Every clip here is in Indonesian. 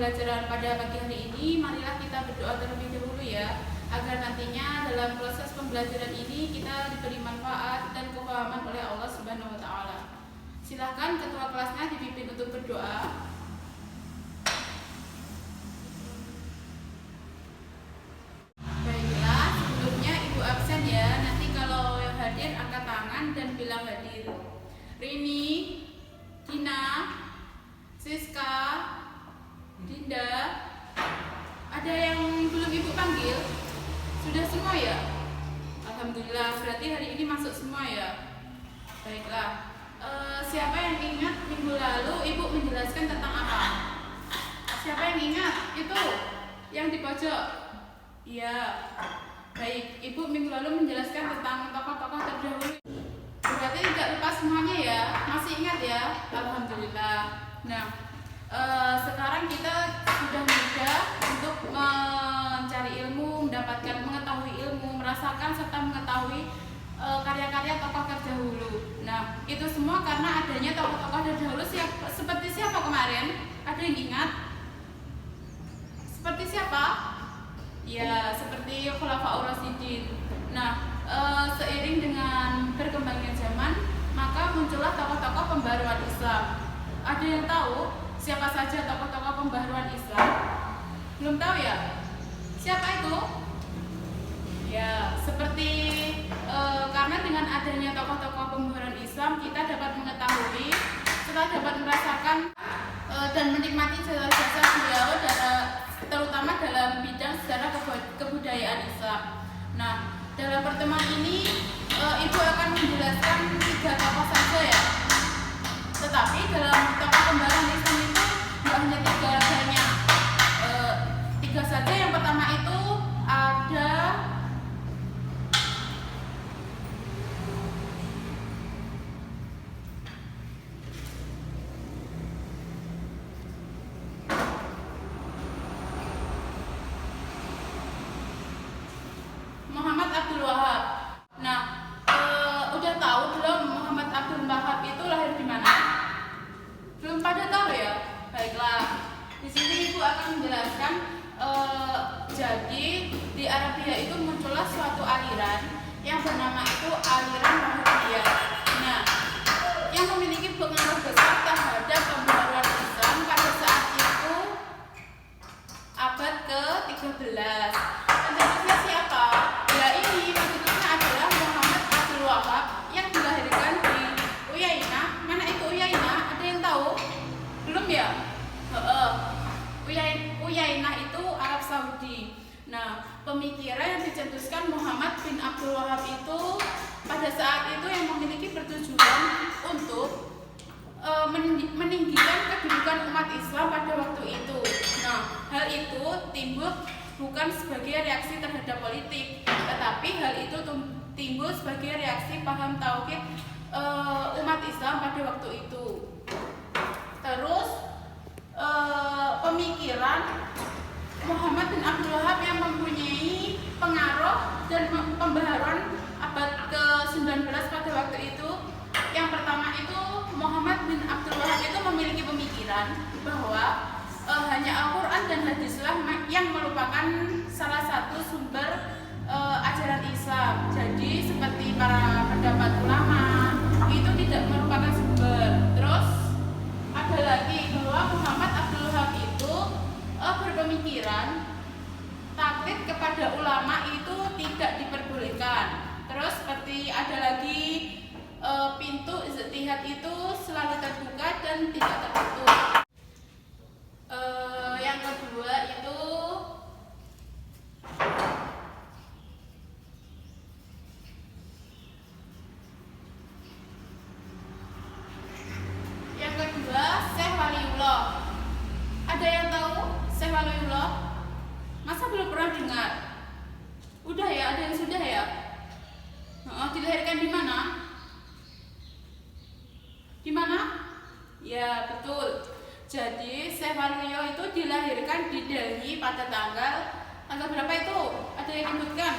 pembelajaran pada pagi hari ini, marilah kita berdoa terlebih dahulu ya, agar nantinya dalam proses pembelajaran ini kita diberi manfaat dan kefahaman oleh Allah Subhanahu wa taala. Silahkan ketua kelasnya dipimpin untuk berdoa. Baiklah, sebelumnya Ibu absen ya. Nanti kalau yang hadir angkat tangan dan bilang hadir. Rini, Dina, Siska, Dinda, ada yang belum Ibu panggil? Sudah semua ya? Alhamdulillah, berarti hari ini masuk semua ya. Baiklah, siapa yang ingat minggu lalu Ibu menjelaskan tentang apa? Siapa yang ingat? Itu yang di pojok. Iya. Baik, Ibu minggu lalu menjelaskan tentang tokoh-tokoh terdahulu. Berarti tidak lupa semuanya ya? Masih ingat ya? Alhamdulillah. Nah, sekarang kita sudah mudah untuk mencari ilmu, mengetahui ilmu, merasakan serta mengetahui karya-karya tokoh terdahulu. Nah, itu semua karena adanya tokoh-tokoh terdahulu seperti siapa kemarin? Ada yang ingat? Seperti siapa? Ya, seperti Khulafaur Rasyidin. Nah, seiring dengan berkembangnya zaman, maka muncullah tokoh-tokoh pembaruan Islam. Ada yang tahu siapa saja tokoh-tokoh pembaruan Islam? Belum tahu ya? Siapa itu? Ya, seperti karena dengan adanya tokoh-tokoh pembaruan Islam, kita dapat mengetahui, kita dapat merasakan dan menikmati jasa-jasa beliau terutama dalam bidang sejarah kebudayaan Islam. Nah, dalam pertemuan ini Ibu akan menjelaskan 3 tokoh saja ya. Tetapi dalam tokoh pembaruan Islam itu tidak hanya 3 banyak, 3 saja. Yang pertama itu ada Muhammad Abdul Wahab. Nah, udah tahu belum Muhammad Abdul Wahab itu lahir di mana? Belum pada tahu ya? Baiklah, di sini Ibu akan menjelaskan. Jadi di Arabia itu muncullah suatu aliran yang bernama itu aliran Wahabiyah. Nah, yang memiliki pengaruh besar terhadap pembaruan Islam pada saat itu abad ke-13. Pencetusnya siapa? Ya, ini pencetusnya adalah Muhammad Abdul Wahab yang dilahirkan di Uyainah. Mana itu Uyainah? Ada yang tahu? Belum ya? Uyainah itu Arab Saudi. Nah, pemikiran yang dicetuskan Muhammad bin Abdul Wahab itu pada saat itu yang memiliki bertujuan untuk meninggikan kedudukan umat Islam pada waktu itu. Nah, hal itu timbul bukan sebagai reaksi terhadap politik, tetapi hal itu timbul sebagai reaksi paham tauhid umat Islam pada waktu itu. Terus pemikiran Muhammad bin Abdul Wahab yang mempunyai pengaruh dan pembaharuan abad ke-19 pada waktu itu. Yang pertama itu Muhammad bin Abdul Wahab itu memiliki pemikiran bahwa hanya Al-Quran dan hadislah yang merupakan salah satu sumber ajaran Islam. Jadi seperti para pendapat ulama itu tidak merupakan sumber. Terus ada lagi bahwa Muhammad Abdul Wahab itu berpemikiran taklid kepada ulama itu tidak diperbolehkan. Terus seperti ada lagi pintu ijtihad itu selalu terbuka dan tidak tertutup. Yang kedua itu Syekh Waliullah. Ada yang tahu Syekh Waliullah? Masa belum pernah dengar? Udah ya, ada yang sudah ya? Dilahirkan di mana? Di mana? Ya, betul. Jadi Syekh Waliullah itu dilahirkan di Delhi pada tanggal berapa itu? Ada yang menyebutkan?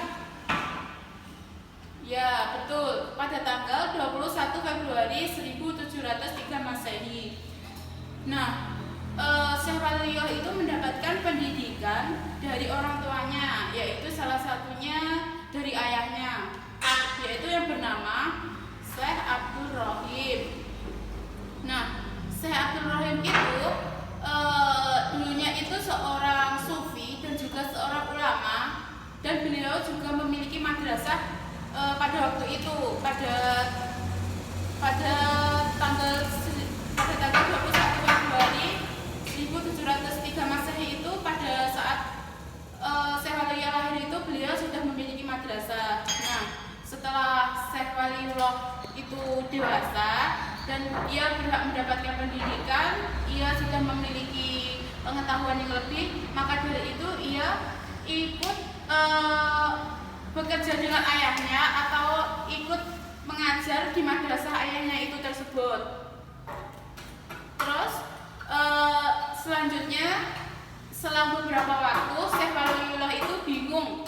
Ya, betul. Pada tanggal 21 Februari 1703 Masehi. Nah, Syekh Waluyo itu mendapatkan pendidikan dari orang tuanya, yaitu salah satunya dari ayahnya, yaitu yang bernama Syekh Abdul Rohim. Nah, Syekh Abdul Rohim itu dulunya itu seorang sufi dan juga seorang ulama, dan beliau juga memiliki madrasah pada waktu itu, pada tanggal 21 Februari 1703 Masehi itu, pada saat Syekh Waliullah lahir itu beliau sudah memiliki madrasah. Nah, setelah Syekh Waliullah itu dewasa dan ia berhak mendapatkan pendidikan, ia sudah memiliki pengetahuan yang lebih, maka dari itu ia ikut bekerja dengan ayahnya atau ikut mengajar di madrasah ayahnya itu tersebut. Terus selanjutnya selang beberapa waktu Syekh Waliullah itu bingung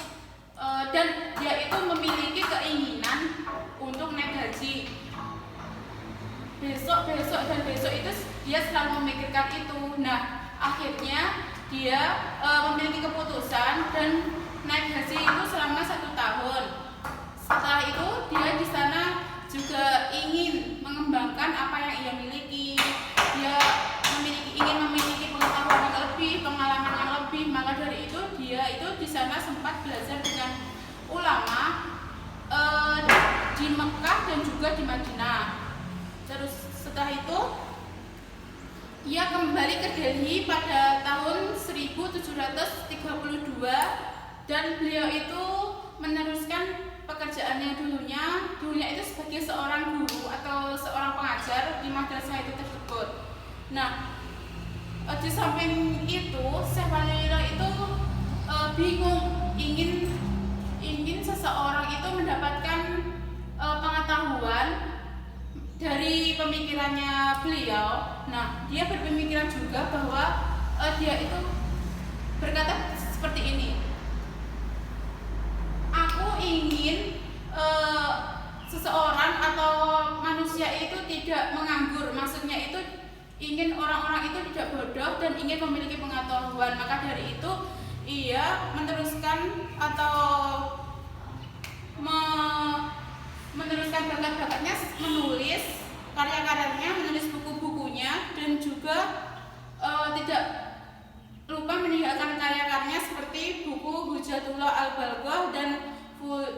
dan dia itu memiliki keinginan untuk naik haji. Besok itu dia selalu memikirkan itu. Nah, akhirnya dia memiliki keputusan dan naik haji itu selama 1 tahun. Setelah itu dia di sana juga ingin mengembangkan apa yang ia miliki. Dia ingin memiliki pengetahuan yang lebih, pengalaman yang lebih. Maka dari itu dia itu di sana sempat belajar dengan ulama di Mekah dan juga di Madinah. Terus setelah itu ia kembali ke Delhi pada tahun 1732 dan beliau itu meneruskan pekerjaannya dulunya itu sebagai seorang guru atau seorang pengajar di madrasah itu tersebut. Nah, di samping itu Syekh Waliullah itu bingung, ingin seseorang itu mendapatkan pengetahuan dari pemikirannya beliau. Nah, dia berpemikiran juga bahwa dia itu berkata seperti ini, aku ingin seseorang atau manusia itu tidak menganggur, maksudnya itu ingin orang-orang itu tidak bodoh dan ingin memiliki pengetahuan. Maka dari itu ia meneruskan atau meneruskan bakat-bakatnya, menulis karya-karyanya, menulis buku-bukunya, dan juga tidak lupa meninggalkan karya-karyanya seperti buku Hujjatullah Al-Balghah dan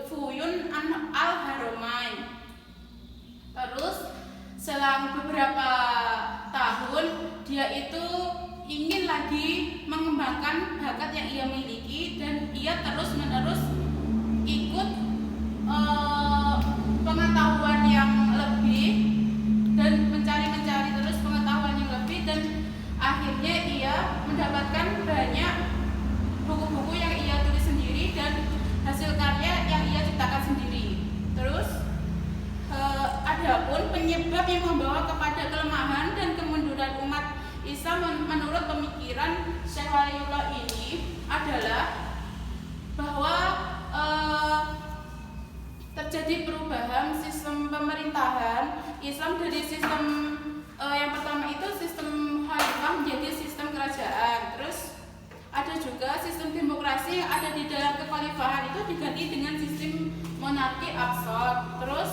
Fuyun Al-Haramain. Terus selang beberapa tahun dia itu ingin lagi mengembangkan bakat yang ia miliki dan ia terus-menerus ikut pengetahuan yang lebih dan mencari terus pengetahuan yang lebih, dan akhirnya ia mendapatkan banyak buku-buku yang ia tulis sendiri dan hasil karya yang ia ciptakan sendiri. Terus adapun penyebab yang membawa kepada kelemahan dan kemunduran umat Islam menurut pemikiran Syekh Waliullah ini adalah bahwa terjadi perubahan sistem pemerintahan Islam dari sistem yang pertama itu sistem khalifah menjadi sistem kerajaan. Terus ada juga sistem demokrasi yang ada di dalam kekhalifahan itu diganti dengan sistem monarki absolut. Terus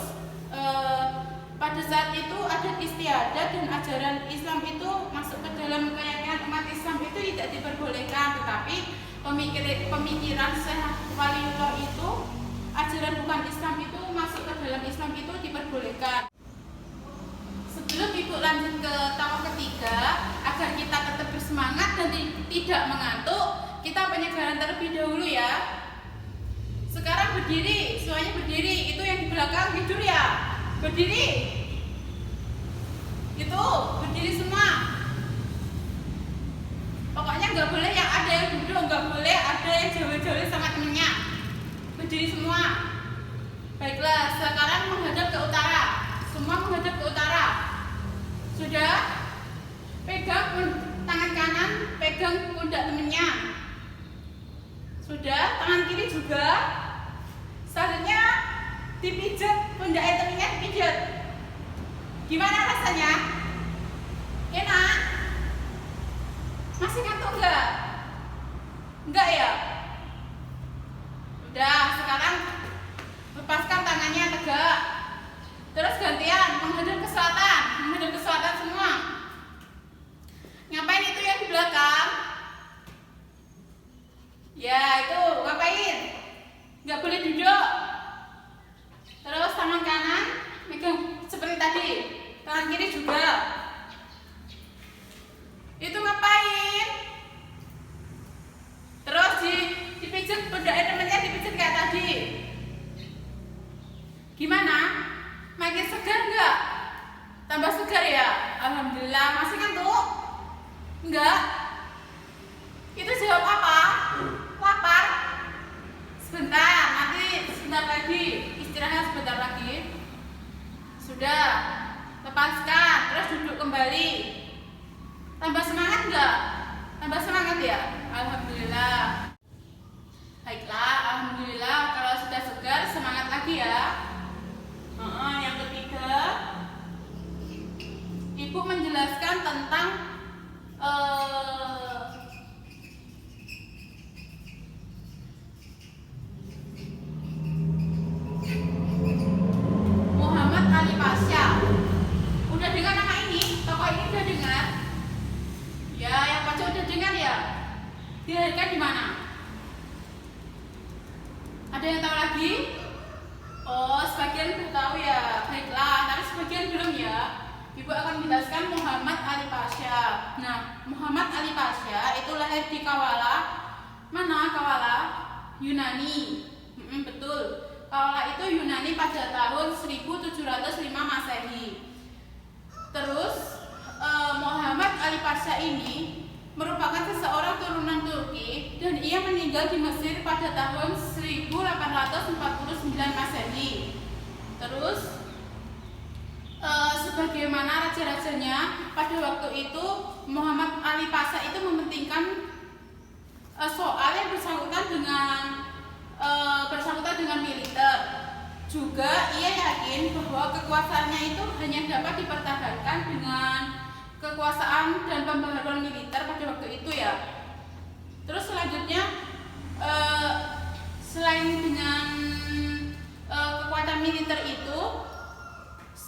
pada saat itu adat istiadat dan ajaran Islam itu masuk ke dalam keyakinan umat Islam itu tidak diperbolehkan, tetapi pemikiran Syekh Waliullah itu ajaran bukan Islam itu masuk ke dalam Islam itu diperbolehkan. Sebelum ibu lanjut ke tawa ketiga, agar kita tetap bersemangat dan tidak mengantuk, kita penyegaran terlebih dahulu ya. Sekarang berdiri, semuanya berdiri. Itu yang di belakang tidur ya, berdiri. Itu berdiri semua. Pokoknya nggak boleh yang ada yang duduk, nggak boleh ada yang jauh-jauh sama temennya. Berdiri semua. Baiklah, sekarang menghadap ke utara. Semua menghadap ke utara. Sudah? Pegang tangan kanan, pegang pundak temennya. Sudah? Tangan kiri juga. Selanjutnya dipijat pundak temennya, dipijat. Gimana rasanya? Enak? Masih Enggak ya? Udah, sekarang lepaskan tangannya tegak. Terus gantian menghadap ke selatan, menghadap ke selatan semua. Ngapain itu yang di belakang? Ya itu ngapain? Nggak boleh duduk. Terus tangan kanan megang seperti tadi, tangan kiri juga. Itu ngapain? Terus dipijit pundaknya temennya, dipijit kayak tadi. Gimana? Makin segar nggak? Tambah segar ya? Alhamdulillah. Masih ngantuk? Enggak? Itu jawab apa? Lapar? Sebentar, nanti sebentar lagi. Istirahat sebentar lagi. Sudah. Lepaskan, terus duduk kembali. Tambah semangat nggak? Tambah semangat ya? Alhamdulillah. Baiklah, alhamdulillah. Kalau sudah segar, semangat lagi ya. Yang ketiga, Ibu menjelaskan tentang Muhammad Ali Pasha. Udah dengar nama ini? Tokoh ini udah dengar? Ya, yang pasti udah dengar ya. Dilahirkan di mana? Ada yang tahu lagi? Oh, sebagian udah tahu ya. Baiklah, tapi sebagian belum ya. Ibu akan menjelaskan Muhammad Ali Pasha. Nah, Muhammad Ali Pasha itu lahir di Kawala. Mana Kawala? Yunani. Betul. Kawala itu Yunani pada tahun 1705 Masehi. Terus Muhammad Ali Pasha ini merupakan seseorang turunan Turki dan ia meninggal di Mesir pada tahun 1849 Masehi. Terus sebagaimana raja-rajanya pada waktu itu, Muhammad Ali Pasha itu mementingkan soal yang bersangkutan dengan militer. Juga ia yakin bahwa kekuasaannya itu hanya dapat dipertahankan dengan kekuasaan dan pembaharuan militer pada waktu itu ya. Terus selanjutnya selain dengan kekuatan militer itu,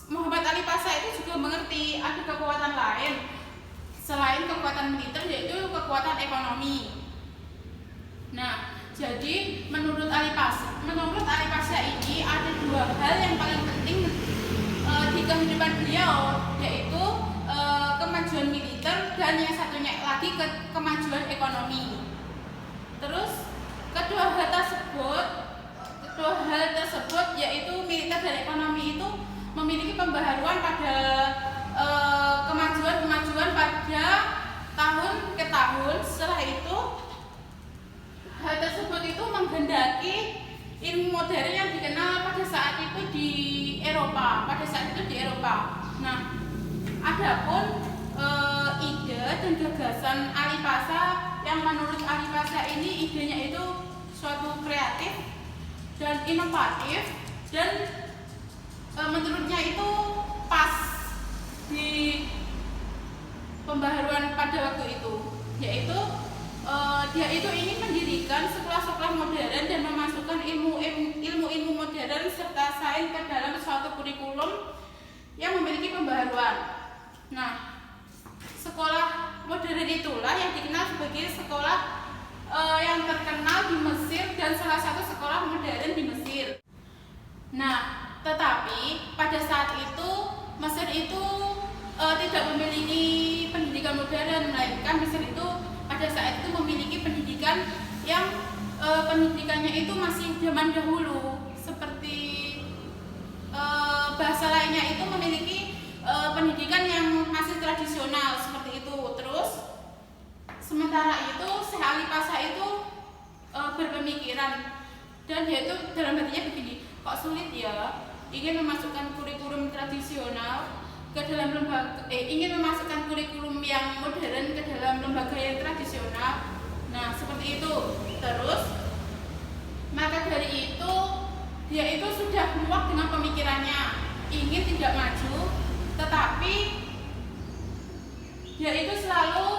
Muhammad Ali Pasha itu juga mengerti ada kekuatan lain selain kekuatan militer, yaitu kekuatan ekonomi. Nah, jadi menurut Ali Pasha ini ada dua hal yang paling penting di kehidupan beliau, yaitu kemajuan militer dan yang satunya lagi kemajuan ekonomi. Terus kedua hal tersebut yaitu militer dan ekonomi itu memiliki pembaharuan pada kemajuan pada tahun ke tahun. Setelah itu hal tersebut itu menghendaki ilmu modern yang dikenal pada saat itu di Eropa. Nah, adapun ide dan gagasan Ali Pasha yang menurut Ali Pasha ini idenya itu suatu kreatif dan inovatif dan menurutnya itu pas di pembaharuan pada waktu itu, yaitu dia itu ingin mendirikan sekolah-sekolah modern dan memasukkan ilmu-ilmu modern serta sains ke dalam suatu kurikulum yang memiliki pembaharuan. Nah, sekolah modern itulah yang dikenal sebagai sekolah yang terkenal di Mesir dan salah satu sekolah modern di Mesir. Nah, tetapi pada saat itu Mesir itu tidak memiliki pendidikan modern, melainkan Mesir itu pada saat itu memiliki pendidikan yang pendidikannya itu masih zaman dahulu, seperti bahasa lainnya itu memiliki pendidikan yang masih tradisional seperti itu. Terus sementara itu Syekh Ali Pasha itu berpemikiran dan dia itu dalam hatinya begini, kok sulit ya ingin memasukkan kurikulum tradisional ke dalam lembaga, ingin memasukkan kurikulum yang modern ke dalam lembaga yang tradisional. Nah, seperti itu. Terus maka dari itu dia itu sudah muak dengan pemikirannya, ingin tidak maju, tetapi dia itu selalu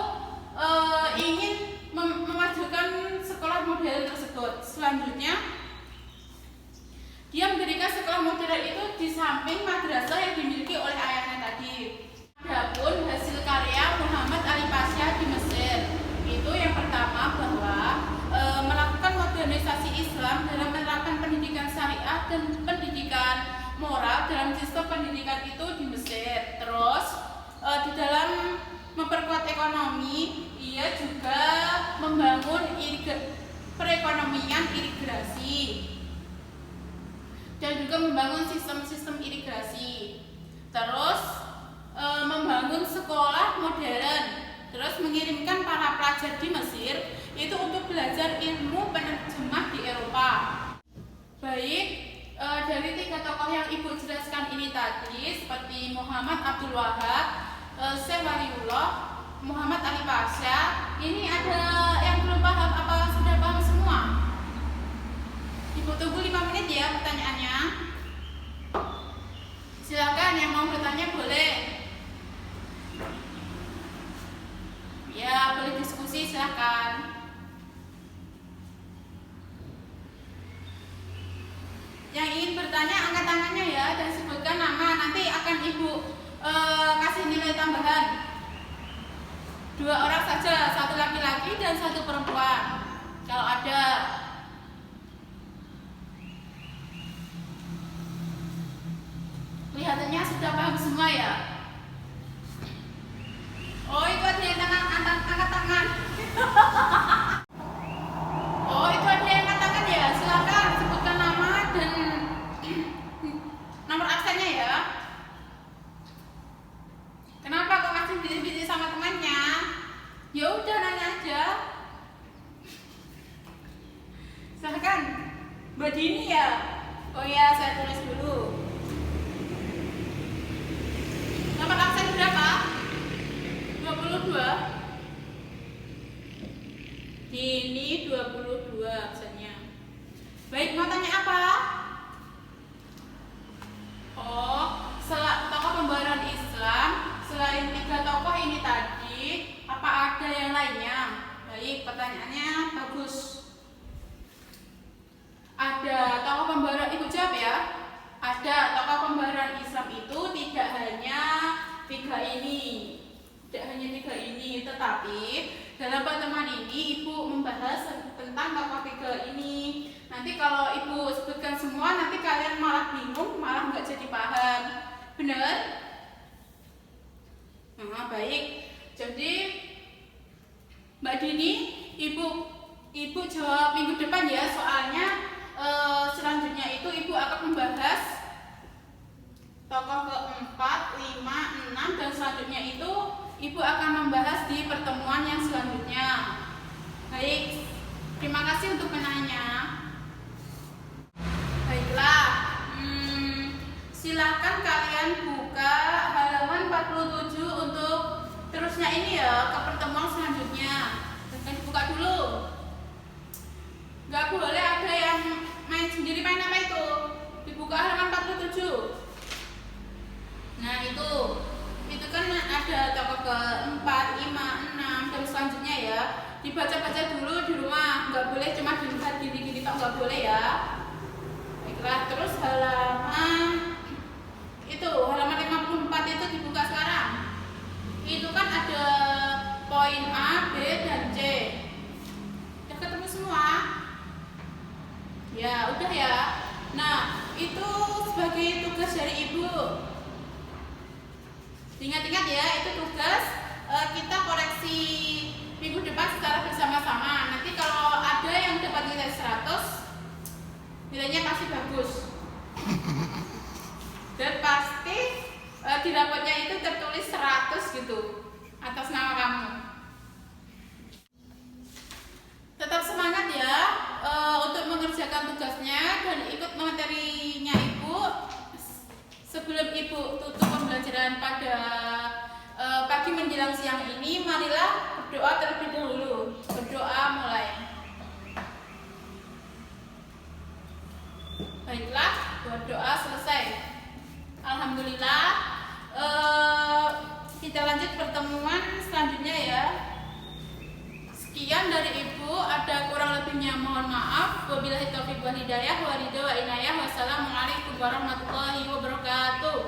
ingin memajukan sekolah modern tersebut. Selanjutnya, dia mendirikan sekolah modern itu di samping madrasah yang dimiliki oleh ayahnya tadi. Adapun hasil karya Muhammad Ali Pasha di Mesir itu yang pertama bahwa melakukan modernisasi Islam dalam menerapkan pendidikan syariah dan pendidikan moral dalam sistem pendidikan itu di Mesir. Terus di dalam memperkuat ekonomi, ia juga membangun perekonomian irigasi dan juga membangun sistem-sistem irigasi. Terus membangun sekolah modern, terus mengirimkan para pelajar di Mesir itu untuk belajar ilmu penerjemah di Eropa. Baik, dari 3 tokoh yang Ibu jelaskan ini tadi, seperti Muhammad Abdul Wahab, Syekh Waliullah, Muhammad Ali Pasha, ini ada yang belum paham apa sudah paham semua? Ibu tunggu 5 menit ya pertanyaannya. Silakan yang mau bertanya boleh. Ya, boleh diskusi, silakan. Yang ingin bertanya angkat tangannya ya dan sebutkan nama, nanti akan Ibu kasih nilai tambahan. 2 orang saja, 1 laki-laki dan 1 perempuan. Kalau ada. Kelihatannya sudah paham semua ya. Oh, itu ada yang angkat tangan. Oh, itu ada yang angkat tangan ya. Silakan sebutkan nama dan nomor absennya ya. Kenapa kok masih bisik-bisik sama temannya? Ya udah nanya aja. Silakan. Mbak Dini ya. Oh ya, saya tulis dulu. Nomor absen berapa? 22. Dini 22 absennya. Baik, mau tanya apa? Oh, tokoh pembaharan Islam selain 3 tokoh ini tadi, apa ada yang lainnya? Baik, pertanyaannya bagus. Ada tokoh pembaharan, Ibu jawab ya. Ada tokoh pembaharan Islam itu tidak hanya 3 ini. Tidak hanya 3 ini, tetapi dalam pertemuan ini Ibu membahas tentang tokoh 3 ini. Nanti kalau Ibu sebutkan semua, nanti kalian malah bingung, malah nggak jadi paham. Benar? Nah, baik. Jadi Mbak Dini, Ibu jawab minggu depan ya, soalnya selanjutnya itu Ibu akan membahas tokoh keempat, 5, 6 dan selanjutnya itu Ibu akan membahas di pertemuan yang selanjutnya. Baik, terima kasih untuk penanya. Baiklah, silahkan kalian buka halaman 47 untuk terusnya ini ya, ke pertemuan selanjutnya. Silahkan buka dulu. Gak boleh ada yang main sendiri, main apa itu? Dibuka halaman 47. Nah itu kan ada tokoh keempat, 5, 6 dan selanjutnya ya. Dibaca-baca dulu di rumah, nggak boleh cuma dilihat gini-gini tok, nggak boleh ya. Baiklah, terus halaman 54 itu dibuka sekarang. Itu kan ada poin A, B dan C. Udah ketemu semua? Ya udah ya. Nah itu sebagai tugas dari Ibu. Ingat-ingat ya, itu tugas kita koreksi minggu depan secara bersama-sama. Nanti kalau ada yang dapat nilai 100, nilainya pasti bagus. Dan pasti di rapotnya itu tertulis 100 gitu atas nama kamu. Tetap semangat ya untuk mengerjakan tugasnya dan ikut materinya Ibu. Sebelum Ibu tutup pembelajaran pada pagi menjelang siang ini, marilah berdoa terlebih dahulu. Berdoa mulai. Baiklah, berdoa selesai. Alhamdulillah. Kita lanjut pertemuan selanjutnya ya. Sekian dari Ibu, ada kurang lebihnya mohon maaf. Wabillahi taufiq wal hidayah, wa ridho wa inayah. Wassalamualaikum warahmatullahi wabarakatuh.